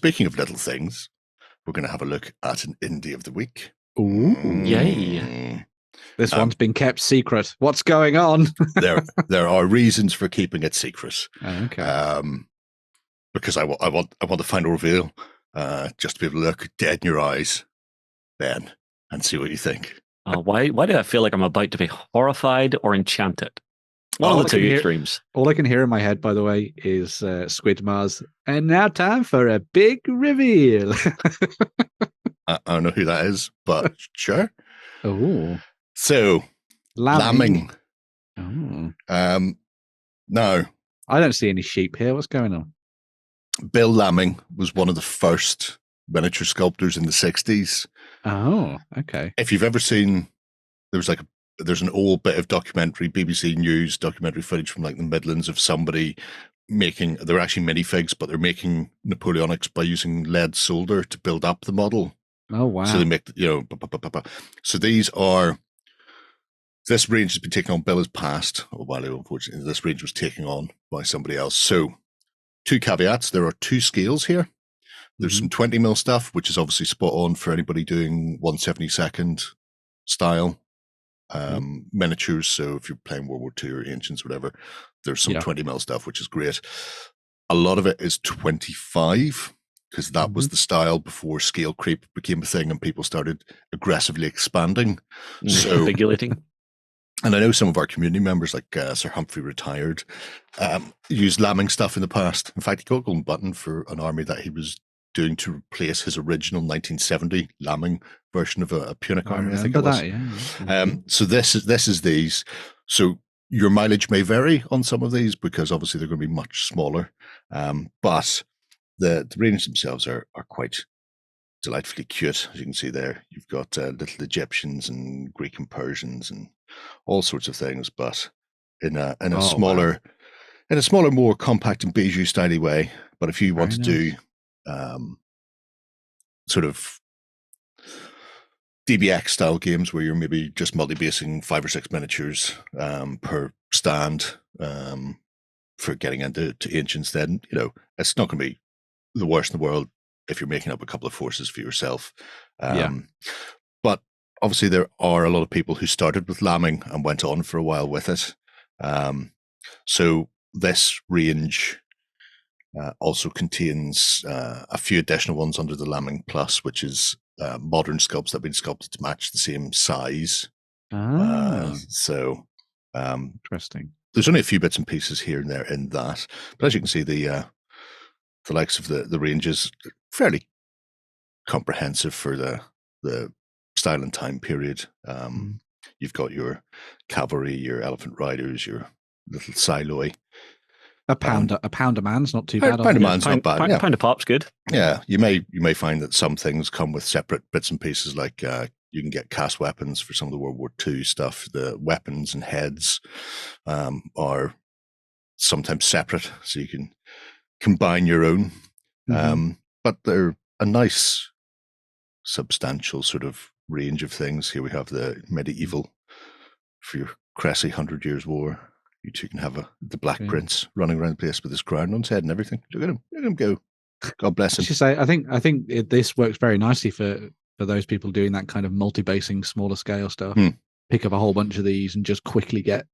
speaking of little things, we're going to have a look at an indie of the week. Ooh. Yay. This one's been kept secret. What's going on? there are reasons for keeping it secret. Okay. Because I want the final reveal, just to be able to look dead in your eyes, Ben, and see what you think. Why do I feel like I'm about to be horrified or enchanted? One of the two extremes. All I can hear in my head, by the way, is Squidmars. And now time for a big reveal. I don't know who that is, but sure. Oh. So, Lamming. Oh. No. I don't see any sheep here. What's going on? Bill Lamming was one of the first miniature sculptors in the 60s. Oh, okay. If you've ever seen, there's an old bit of documentary, BBC News documentary footage from like the Midlands of somebody making, they're actually minifigs, but they're making Napoleonics by using lead solder to build up the model. Oh, wow. So they make, so this range has been taken on. Bill has passed a while ago, unfortunately. This range was taken on by somebody else. So 2 caveats. There are 2 scales here. There's some 20mm stuff, which is obviously spot on for anybody doing 1/72 style miniatures. So if you're playing World War II or Ancients, whatever, there's some 20mm stuff, which is great. A lot of it is 25, because that was the style before scale creep became a thing and people started aggressively expanding. So regulating. And I know some of our community members, like Sir Humphrey retired, used Lamming stuff in the past. In fact, he got a golden button for an army that he was doing to replace his original 1970 Lamming version of a Punic army, I think it was. That, so this is these. So your mileage may vary on some of these because obviously they're going to be much smaller. But the range themselves are quite delightfully cute. As you can see there, you've got little Egyptians and Greek and Persians and all sorts of things, but in a smaller, more compact and bijou styly way. But if you want to do sort of DBX style games where you're maybe just multi-basing 5 or 6 miniatures per stand for getting into Ancients, then it's not going to be the worst in the world if you're making up a couple of forces for yourself. But obviously there are a lot of people who started with Lamming and went on for a while with it. So this range also contains a few additional ones under the Lamming Plus, which is modern sculpts that have been sculpted to match the same size. So interesting. There's only a few bits and pieces here and there in that, but as you can see, the likes of the ranges fairly comprehensive for the style and time period. You've got your cavalry, your elephant riders, your little Siloi. A pound a man's not too bad. Pound a man's not bad. Yeah. Pound of pop's good. Yeah, you may find that some things come with separate bits and pieces, like you can get cast weapons for some of the World War II stuff. The weapons and heads are sometimes separate, so you can combine your own. But they're a nice, substantial sort of range of things. Here we have the medieval for your Cressy 100 Years' War. You two can have the Black Prince running around the place with his crown on his head and everything. Look at him go. God bless him. Say, I think this works very nicely for those people doing that kind of multi-basing, smaller scale stuff. Pick up a whole bunch of these and just quickly get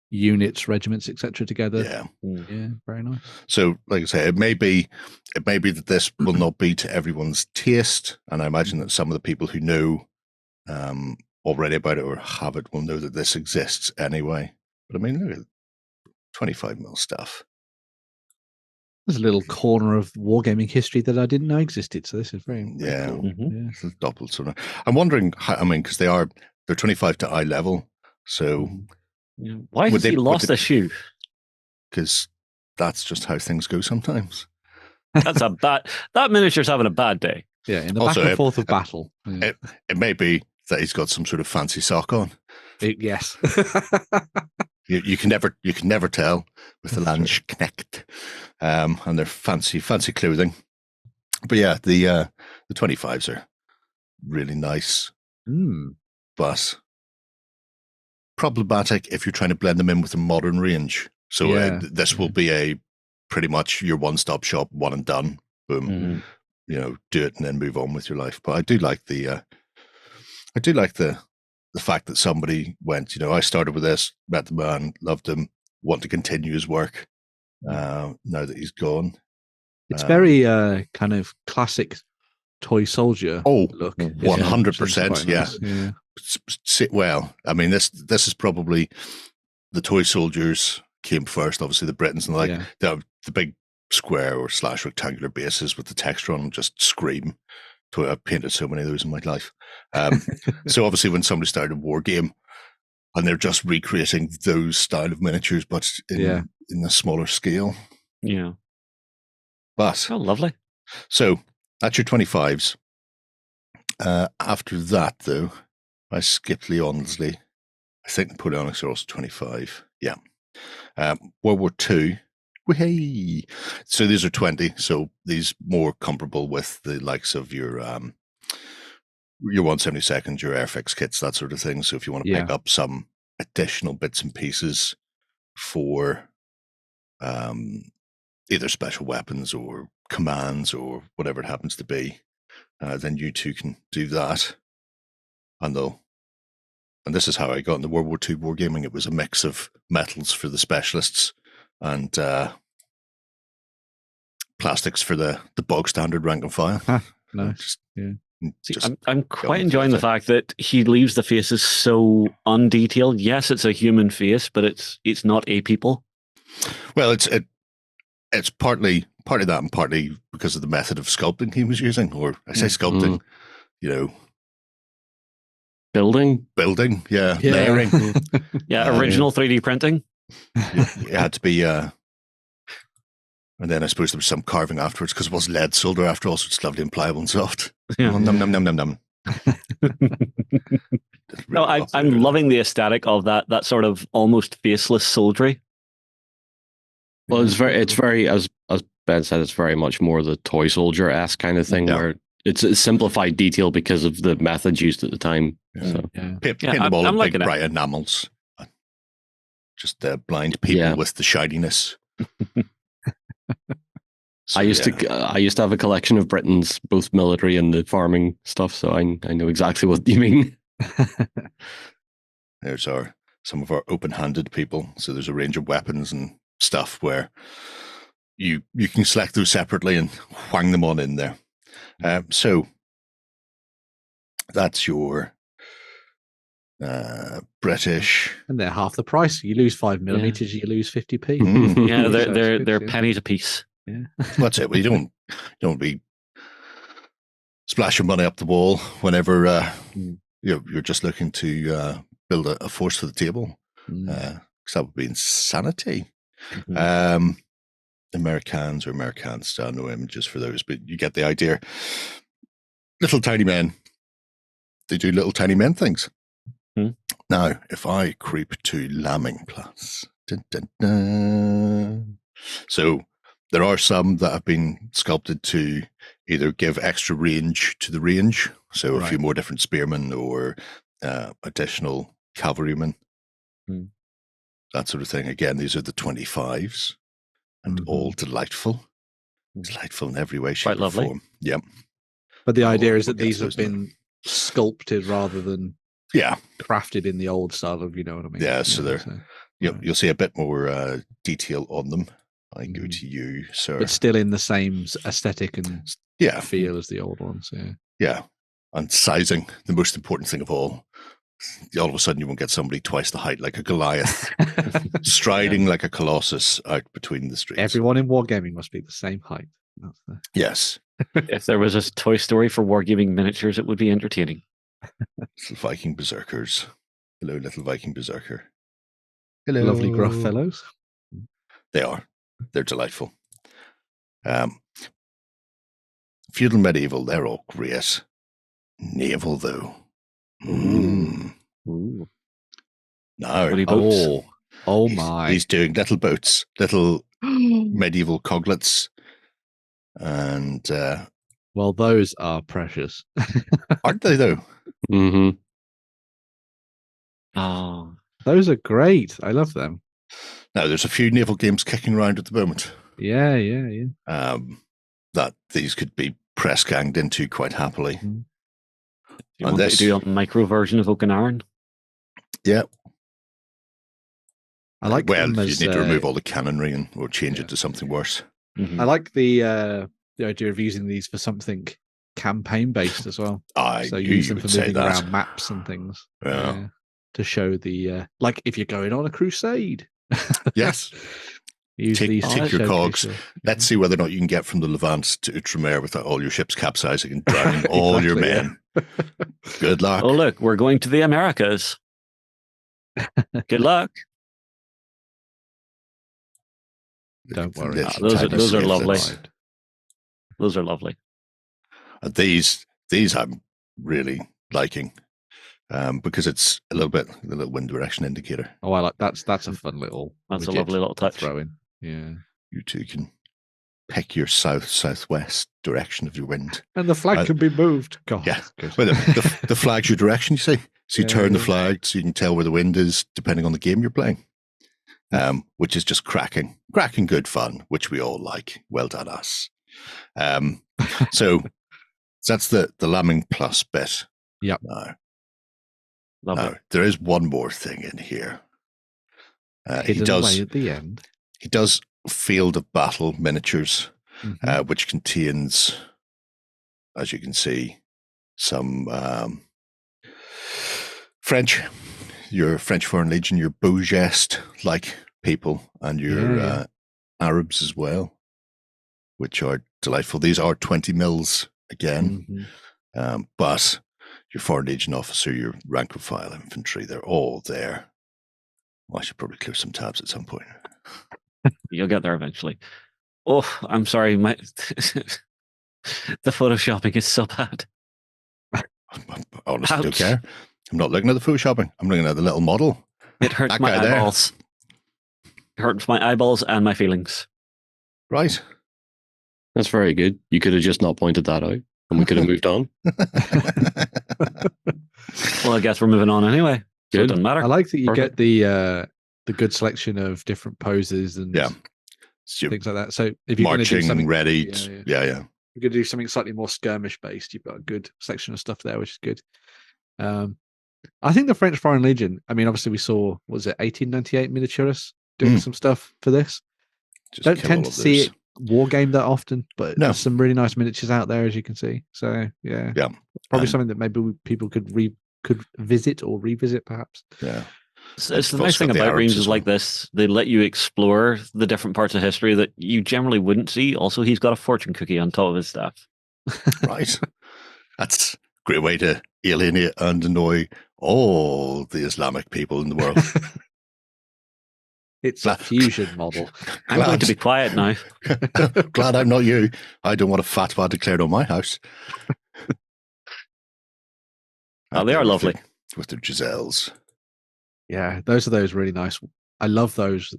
units, regiments, etc. together. Yeah, very nice. So, like I say, it may be that this will not be to everyone's taste, and I imagine that some of the people who know already about it or have it will know that this exists anyway. But I mean, look at 25mm stuff. There's a little corner of wargaming history that I didn't know existed. So this is very cool. It's a double sort of. I'm wondering how. I mean, because they're 25 to eye level. So why has he lost a shoe? Because that's just how things go sometimes. That's a bad. That miniature's having a bad day. Yeah, in the back and forth of battle. It may be that he's got some sort of fancy sock on. Yes. You can never tell with the Landsknecht and their fancy clothing. But yeah, the 25s are really nice, but problematic if you're trying to blend them in with a modern range. So this will be a pretty much your one-stop shop, one and done. Boom. do it and then move on with your life. But I do like the fact that somebody went, I started with this, met the man, loved him, want to continue his work. Now that he's gone, it's very kind of classic toy soldier look. 100%. Yeah. Well, I mean, this is probably the toy soldiers came first. Obviously, the Britons and the big square or / rectangular bases with the texture on them just scream. I've painted so many of those in my life. So obviously, when somebody started a Wargame, and they're just recreating those style of miniatures, but in a smaller scale. Yeah. But lovely. So that's your 25s. After that, though, I skipped Leonsley. I think Napoleonics are also 25. Yeah. World War II. Hey. So these are 20. So these more comparable with the likes of your 172nd, your Airfix kits, that sort of thing. So if you want to pick up some additional bits and pieces for either special weapons or commands or whatever it happens to be, then you too can do that. And this is how I got into World War II Wargaming. It was a mix of metals for the specialists and plastics for the bog standard rank and file. Nice. See, I'm quite enjoying the fact that he leaves the faces so undetailed. Yes, it's a human face, but it's not a people. Well, it's partly that and partly because of the method of sculpting he was using, or I say sculpting, building, layering, original 3D printing. It had to be, and then I suppose there was some carving afterwards because it was lead solder after all, so it's lovely and pliable and soft. Num. No, I'm loving the aesthetic of that sort of almost faceless soldiery. Well, it's very as Ben said, it's very much more the toy soldier-esque kind of thing, where it's a simplified detail because of the methods used at the time. Paint them all in big bright enamels. Just blind people with the shininess. So, I used to have a collection of Britons, both military and the farming stuff, so I know exactly what you mean. There's some of our open-handed people. So there's a range of weapons and stuff where you can select those separately and whang them on in there. So that's your British, and they're half the price. You lose 5mm, you lose 50p. Yeah, they're pennies a piece. Yeah, that's it. Well, you don't be splashing money up the wall whenever you're just looking to build a force for the table. Because that would be insanity. Americans style, no images for those, but you get the idea. Little tiny men. They do little tiny men things. Now, if I creep to Lamming Plus, so there are some that have been sculpted to either give extra range to the range, so a few more different spearmen or additional cavalrymen, that sort of thing. Again, these are the 25s, and all delightful in every way, shape, or form. Yep. But the idea is that these have been sculpted rather than crafted in the old style of, you know what I mean? Yeah, so you'll see a bit more detail on them. I go to you, sir. But still in the same aesthetic and feel as the old ones. Yeah. And sizing, the most important thing of all. All of a sudden you won't get somebody twice the height like a Goliath, striding like a Colossus out between the streets. Everyone in Wargaming must be the same height. Yes. If there was a Toy Story for Wargaming miniatures, it would be entertaining. Little Viking berserkers. Hello, little Viking berserker. Hello. Lovely gruff fellows. They are. They're delightful. Feudal medieval, they're all great. Naval, though. Ooh. No. Oh my. He's doing little boats, little medieval coglets. And well, those are precious. Aren't they, though? Mm-hmm. Oh, those are great. I love them. Now, there's a few naval games kicking around at the moment. Yeah. That these could be press ganged into quite happily. Do you want to do a micro version of Oak and Iron? Yeah. I like. Well, you need to remove all the cannonry or change it to something worse. Mm-hmm. I like the idea of using these for something campaign based as well. So use them for moving around maps and things. Yeah. To show the like if you're going on a crusade. Yes. Take your cogs. Let's see whether or not you can get from the Levant to Outremer without all your ships capsizing and drowning all your men. Good luck. Oh, look, we're going to the Americas. Good luck. Don't worry. Those are lovely. Those are lovely. These I'm really liking because it's a little wind direction indicator. Oh, I like that's a fun little. That's a lovely little touch. Throw in. Yeah. You two can pick your southwest direction of your wind, and the flag can be moved. God, yeah. Well, the flag's your direction. You see, so you turn the flag so you can tell where the wind is depending on the game you're playing. Which is just cracking good fun, which we all like. Well done, us. So that's the Lamming Plus bit. Yep. Now, there is one more thing in here. He does away at the end. He does Field of Battle miniatures, which contains, as you can see, some French. Your French Foreign Legion, your Beau Geste like people, and your Arabs as well, which are delightful. These are 20 mils again, but your Foreign Legion officer, your rank and file infantry, they're all there. Well, I should probably clear some tabs at some point. You'll get there eventually. Oh, I'm sorry. The photoshopping is so bad. I honestly don't care. I'm not looking at the photoshopping. I'm looking at the little model. It hurts my eyeballs. It hurts my eyeballs and my feelings. Right. That's very good. You could have just not pointed that out and we could have moved on. Well, I guess we're moving on anyway. So it doesn't matter. I like that you get the good selection of different poses and things like that. So if you're marching, do something ready, yeah. You're going to do something slightly more skirmish based. You've got a good section of stuff there, which is good. I think the French Foreign Legion, I mean, obviously we saw, was it 1898 Miniatures doing some stuff for this? Just don't tend to see it Wargame that often, but there's some really nice miniatures out there, as you can see. So, yeah. Probably something that maybe people could visit or revisit, perhaps. Yeah. So it's the nice thing about ranges like this. They let you explore the different parts of history that you generally wouldn't see. Also, he's got a fortune cookie on top of his staff. Right. That's a great way to alienate and annoy all the Islamic people in the world. It's a fusion model. I'm going to be quiet now. Glad I'm not you. I don't want a fatwa declared on my house. Oh, they are lovely. With their Giselles. Yeah, those are those really nice. I love those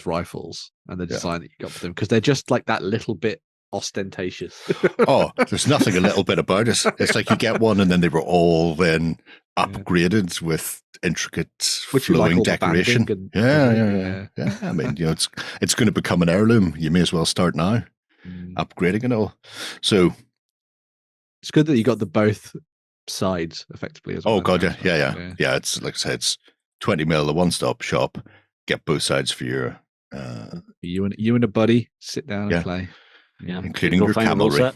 rifles and the design that you got for them because they're just like that little bit ostentatious. Oh, there's nothing a little bit about it. It's like you get one and then they were all then upgraded with intricate flowing decoration. Yeah. I mean, it's going to become an heirloom. You may as well start now, upgrading and all. So it's good that you got the both sides effectively as well. Oh god, yeah. It's like I said, it's 20 mil, a one-stop shop. Get both sides for your you and a buddy sit down and play. Yeah, including your camelry.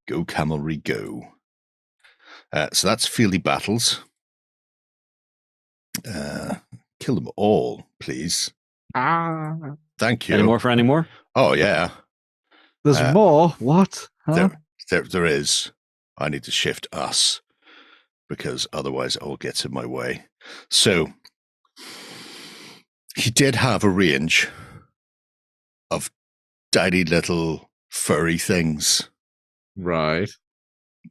Go camelry, go. So that's fieldy battles. Kill them all, please. Thank you. Any more for any more? Oh yeah. There's more. What? Huh? There is. I need to shift us because otherwise it all gets in my way. So he did have a range of tiny little furry things. Right.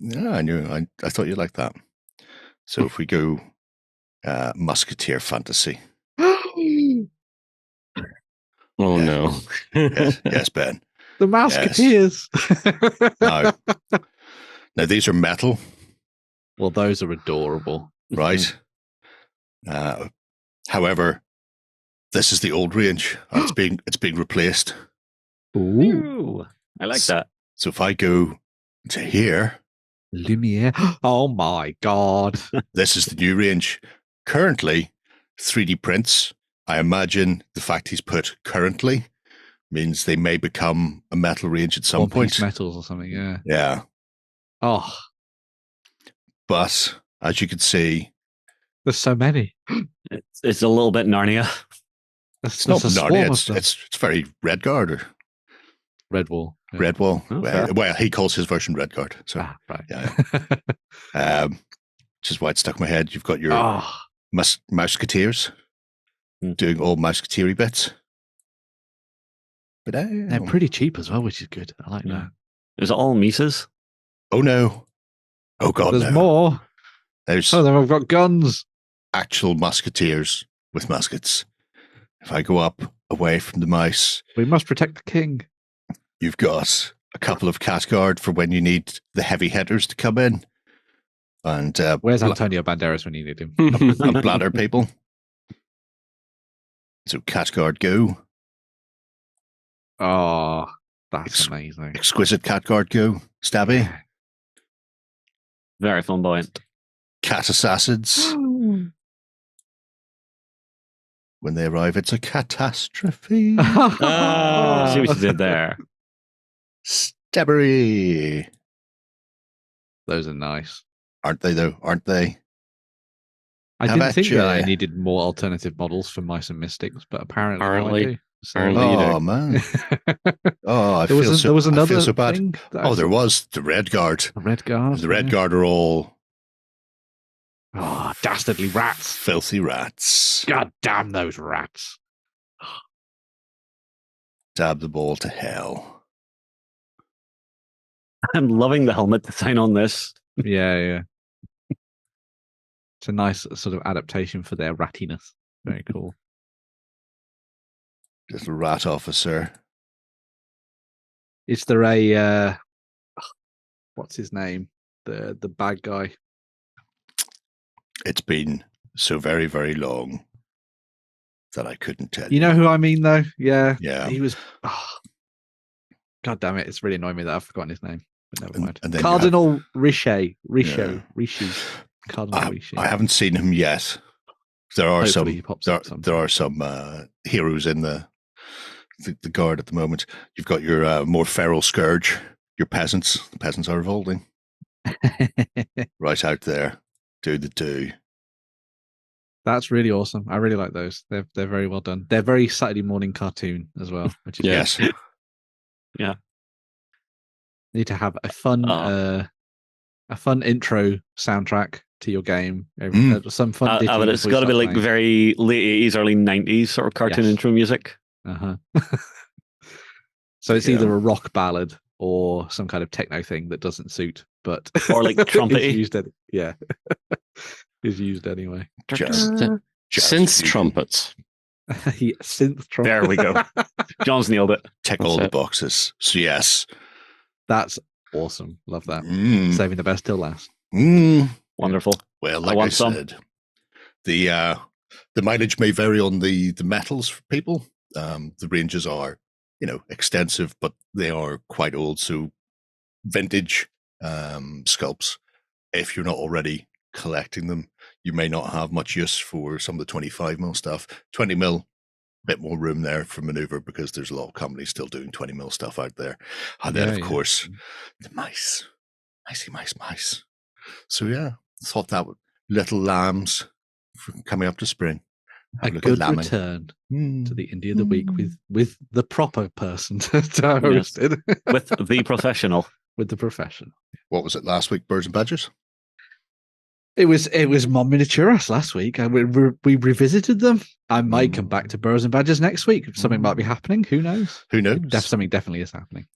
Yeah, I knew. I thought you'd like that. So if we go Musketeer Fantasy. Oh no. Yes, Ben. The Musketeers. Yes. Now these are metal. Well, those are adorable. Right. However, this is the old range. It's being replaced. Ooh, I like that. So if I go To here, Lumiere. Oh my god! this is the new range. Currently, 3D prints. I imagine the fact he's put currently means they may become a metal range at some point. Metals or something. Yeah. Yeah. Oh, but as you can see, there's so many. It's a little bit Narnia. It's not Narnia. It's very Redguard or Redwall. Yeah. Redwall. Oh, well, he calls his version Redguard. So right. Yeah. Which is why it stuck in my head. You've got your Musketeers doing all Musketeer bits. But they're pretty cheap as well, which is good. I like that. Is it all Mises? Oh no! Oh god, there's more. There's I've got guns. Actual Musketeers with muskets. If I go up away from the mouse, we must protect the king. You've got a couple of Catguard for when you need the heavy hitters to come in. And where's Antonio Banderas when you need him? And bladder people. So Catguard go. Oh, that's amazing. Exquisite Catguard go. Stabby. Yeah. Very flamboyant. Cat assassins. When they arrive, it's a catastrophe. See what you did there. Stabbery. Those are nice. Aren't they, though? Aren't they? I didn't think that I needed more alternative models for Mice and Mystics, but apparently I do. So, oh, man. Oh, there was another so bad. Thing there was the Redguard. The Redguard. The Redguard are all... Oh, dastardly rats. Filthy rats. God damn those rats. Dab the ball to hell. I'm loving the helmet design on this. Yeah. It's a nice sort of adaptation for their rattiness. Very cool. Little rat officer. Is there a what's his name? The bad guy. It's been so very, very long that I couldn't tell you. You know who I mean, though? Yeah. He was. God damn it! It's really annoying me that I've forgotten his name. But never mind. And Cardinal Riche. Cardinal Riche. I haven't seen him yet. There are there are some heroes in the guard at the moment. You've got your more feral scourge, your peasants. The peasants are revolting. Right out there. Do. That's really awesome. I really like those. They're very well done. They're very Saturday morning cartoon as well, which is yes. Good. Yeah. Need to have a fun intro soundtrack to your game. Some fun. But it's got to be like very late 80s, early 90s sort of cartoon intro music. So it's either a rock ballad or some kind of techno thing that doesn't suit, but or like trumpety. Is used anyway. Synth trumpets. Synth trumpets. There we go. John's nailed it. Tick all the boxes. So yes. That's awesome. Love that. Saving the best till last. Wonderful. Well, like I said, the mileage may vary on the metals for people. The ranges are, extensive, but they are quite old. So vintage sculpts, if you're not already collecting them, you may not have much use for some of the 25mm stuff. 20mm, a bit more room there for maneuver because there's a lot of companies still doing 20mm stuff out there. And then, of course, the mice. Mice. So, thought that little lambs coming up to spring. A good return to the Indie of the Week with the proper person to host it. With the professional. With the professional. What was it last week, Birds and Badgers? It was Mon Miniatures last week. We revisited them. I might come back to Birds and Badgers next week. Something might be happening. Who knows? Who knows? Something definitely is happening.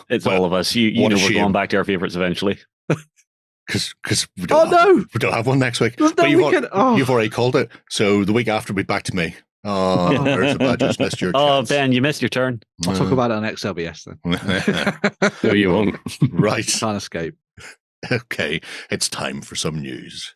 It's all of us. You know we're going back to our favourites eventually. Because we don't have one next week. But you've already called it. So the week after, be back to me. Oh, Birds and Badgers missed your chance. Ben, you missed your turn. I'll talk about it on XLBS then. No, you won't. Right. Can't escape. Okay, it's time for some news.